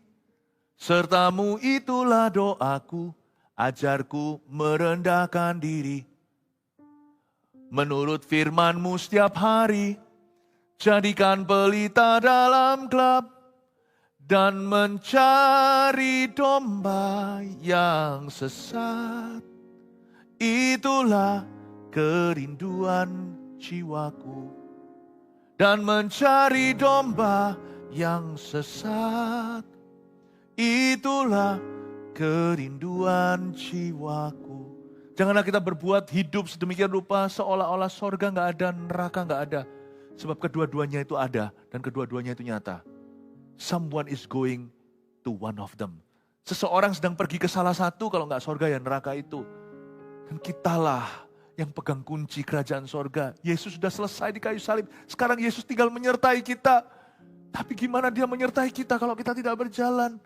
sertamu itulah doaku, ajarku merendahkan diri. Menurut firman-Mu setiap hari, jadikan pelita dalam gelap, dan mencari domba yang sesat. Itulah kerinduan jiwaku. Dan mencari domba yang sesat. Itulah kerinduan jiwaku. Janganlah kita berbuat hidup sedemikian rupa seolah-olah sorga gak ada, neraka gak ada. Sebab kedua-duanya itu ada dan kedua-duanya itu nyata. Someone is going to one of them. Seseorang sedang pergi ke salah satu, kalau nggak sorga ya neraka itu. Dan kitalah yang pegang kunci kerajaan sorga. Yesus sudah selesai di kayu salib. Sekarang Yesus tinggal menyertai kita. Tapi gimana dia menyertai kita kalau kita tidak berjalan?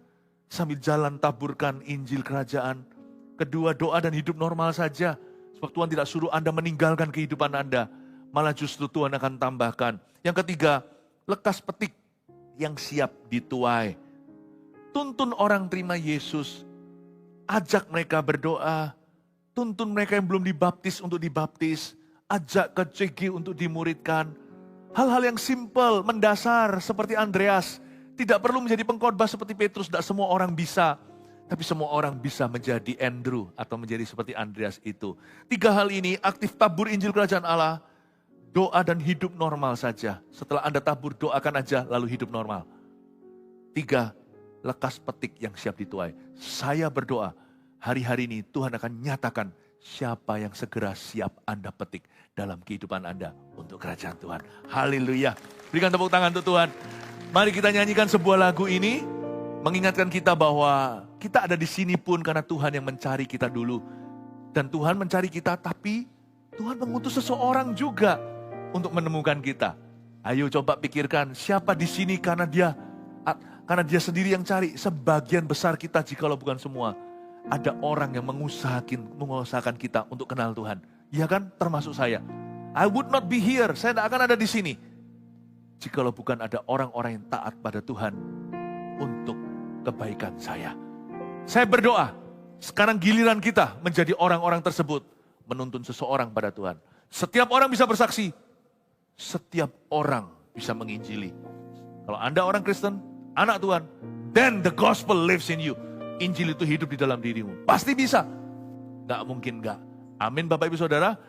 Sambil jalan taburkan Injil kerajaan. Kedua, doa dan hidup normal saja. Sebab Tuhan tidak suruh Anda meninggalkan kehidupan Anda. Malah justru Tuhan akan tambahkan. Yang ketiga, lekas petik yang siap dituai. Tuntun orang terima Yesus. Ajak mereka berdoa. Tuntun mereka yang belum dibaptis untuk dibaptis. Ajak ke CG untuk dimuridkan. Hal-hal yang simpel, mendasar seperti Andreas. Tidak perlu menjadi pengkhotbah seperti Petrus. Tidak semua orang bisa. Tapi semua orang bisa menjadi Andrew atau menjadi seperti Andreas itu. 3 hal ini, aktif tabur Injil Kerajaan Allah. Doa dan hidup normal saja. Setelah Anda tabur, doakan aja lalu hidup normal. 3, lekas petik yang siap dituai. Saya berdoa, hari-hari ini Tuhan akan nyatakan siapa yang segera siap Anda petik dalam kehidupan Anda untuk kerajaan Tuhan. Haleluya. Berikan tepuk tangan untuk Tuhan. Mari kita nyanyikan sebuah lagu ini, mengingatkan kita bahwa kita ada di sini pun karena Tuhan yang mencari kita dulu. Dan Tuhan mencari kita, tapi Tuhan mengutus seseorang juga untuk menemukan kita. Ayo coba pikirkan, siapa di sini karena dia sendiri yang cari. Sebagian besar kita, jikalau bukan semua, ada orang yang mengusahakan kita untuk kenal Tuhan. Ya kan? Termasuk saya. I would not be here, saya tidak akan ada di sini, jikalau bukan ada orang-orang yang taat pada Tuhan untuk kebaikan saya. Saya berdoa, sekarang giliran kita menjadi orang-orang tersebut, menuntun seseorang pada Tuhan. Setiap orang bisa bersaksi, setiap orang bisa menginjili. Kalau Anda orang Kristen, anak Tuhan, then the gospel lives in you. Injil itu hidup di dalam dirimu. Pasti bisa. Gak mungkin gak. Amin Bapak Ibu Saudara.